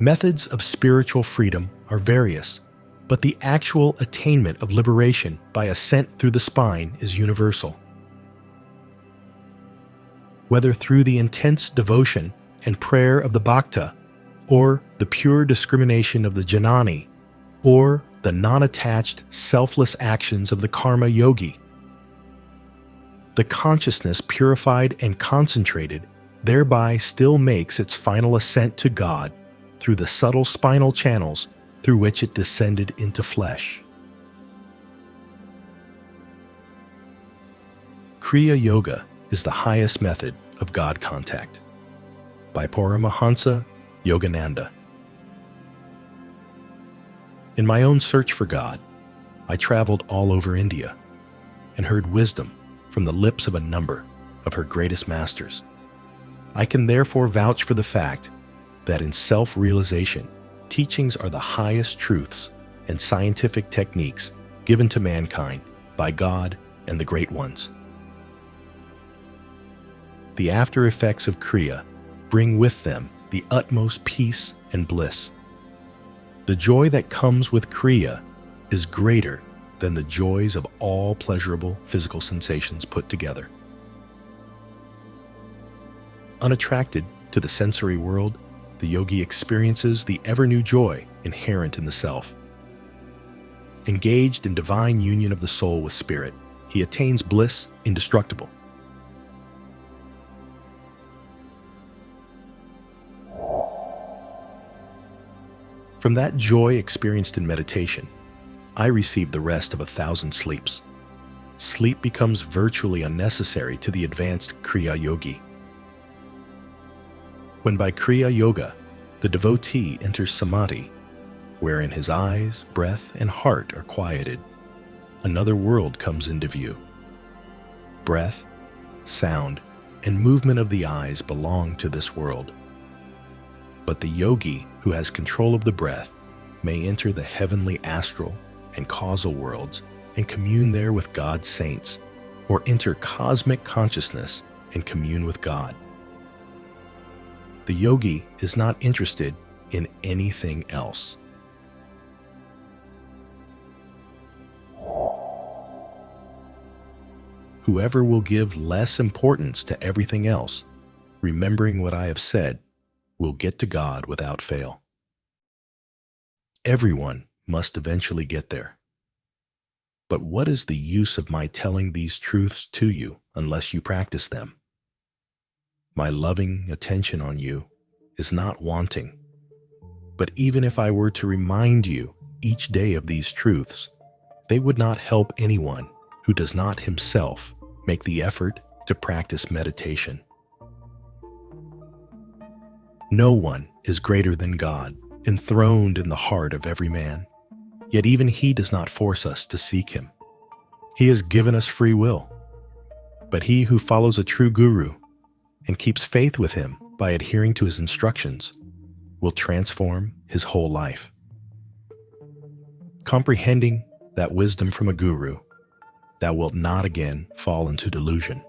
Methods of spiritual freedom are various, but the actual attainment of liberation by ascent through the spine is universal. Whether through the intense devotion and prayer of the bhakta, or the pure discrimination of the jnani, or the non-attached, selfless actions of the karma yogi, the consciousness purified and concentrated thereby still makes its final ascent to God through the subtle spinal channels through which it descended into flesh. Kriya Yoga is the highest method of God contact. By Paramahansa Yogananda. In my own search for God, I traveled all over India and heard wisdom from the lips of a number of her greatest masters. I can therefore vouch for the fact that in self-realization, teachings are the highest truths and scientific techniques given to mankind by God and the Great Ones. The after effects of Kriya bring with them the utmost peace and bliss. The joy that comes with Kriya is greater than the joys of all pleasurable physical sensations put together. Unattracted to the sensory world, the yogi experiences the ever-new joy inherent in the self. Engaged in divine union of the soul with spirit, he attains bliss indestructible. From that joy experienced in meditation, I receive the rest of 1,000 sleeps. Sleep becomes virtually unnecessary to the advanced Kriya Yogi. When by Kriya Yoga, the devotee enters samadhi, wherein his eyes, breath, and heart are quieted, another world comes into view. Breath, sound, and movement of the eyes belong to this world. But the yogi who has control of the breath may enter the heavenly astral and causal worlds and commune there with God's saints, or enter cosmic consciousness and commune with God. The yogi is not interested in anything else. Whoever will give less importance to everything else, remembering what I have said, will get to God without fail. Everyone must eventually get there. But what is the use of my telling these truths to you unless you practice them? My loving attention on you is not wanting. But even if I were to remind you each day of these truths, they would not help anyone who does not himself make the effort to practice meditation. No one is greater than God, enthroned in the heart of every man. Yet even He does not force us to seek Him. He has given us free will. But he who follows a true guru and keeps faith with him by adhering to his instructions will transform his whole life. Comprehending that wisdom from a guru, thou wilt not again fall into delusion.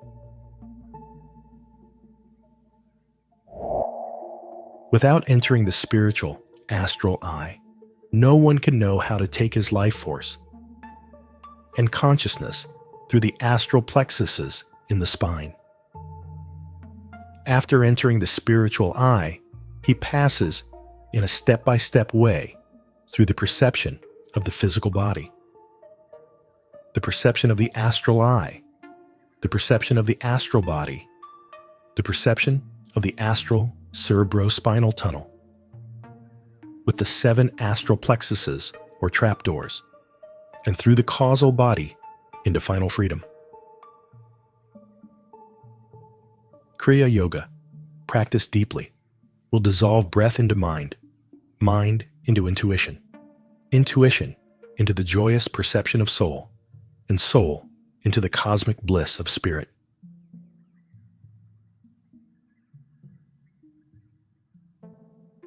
Without entering the spiritual, astral eye, no one can know how to take his life force and consciousness through the astral plexuses in the spine. After entering the spiritual eye, he passes in a step-by-step way through the perception of the physical body, the perception of the astral eye, the perception of the astral body, the perception of the astral cerebrospinal tunnel, with the 7 astral plexuses or trapdoors, and through the causal body into final freedom. Kriya Yoga, practiced deeply, will dissolve breath into mind, mind into intuition, intuition into the joyous perception of soul, and soul into the cosmic bliss of spirit.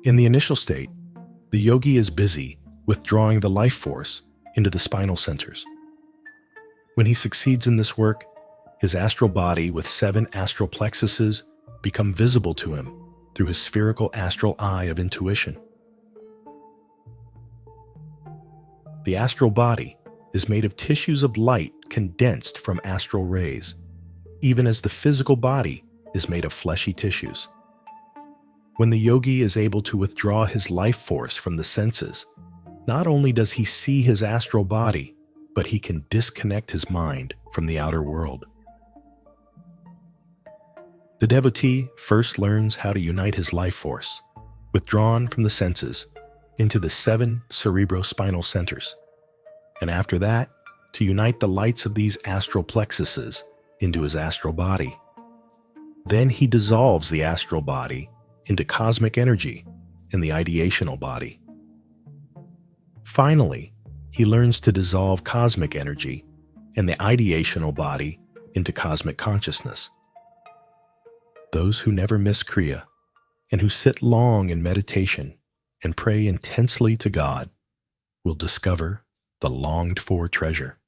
In the initial state, the yogi is busy withdrawing the life force into the spinal centers. When he succeeds in this work, his astral body with 7 astral plexuses become visible to him through his spherical astral eye of intuition, The astral body is made of tissues of light condensed from astral rays, even as the physical body is made of fleshy tissues. When the yogi is able to withdraw his life force from the senses, not only does he see his astral body, but he can disconnect his mind from the outer world. The devotee first learns how to unite his life force, withdrawn from the senses, into the 7 cerebrospinal centers, and after that, to unite the lights of these astral plexuses into his astral body. Then he dissolves the astral body into cosmic energy and the ideational body. Finally, he learns to dissolve cosmic energy and the ideational body into cosmic consciousness. Those who never miss Kriya and who sit long in meditation and pray intensely to God will discover the longed-for treasure.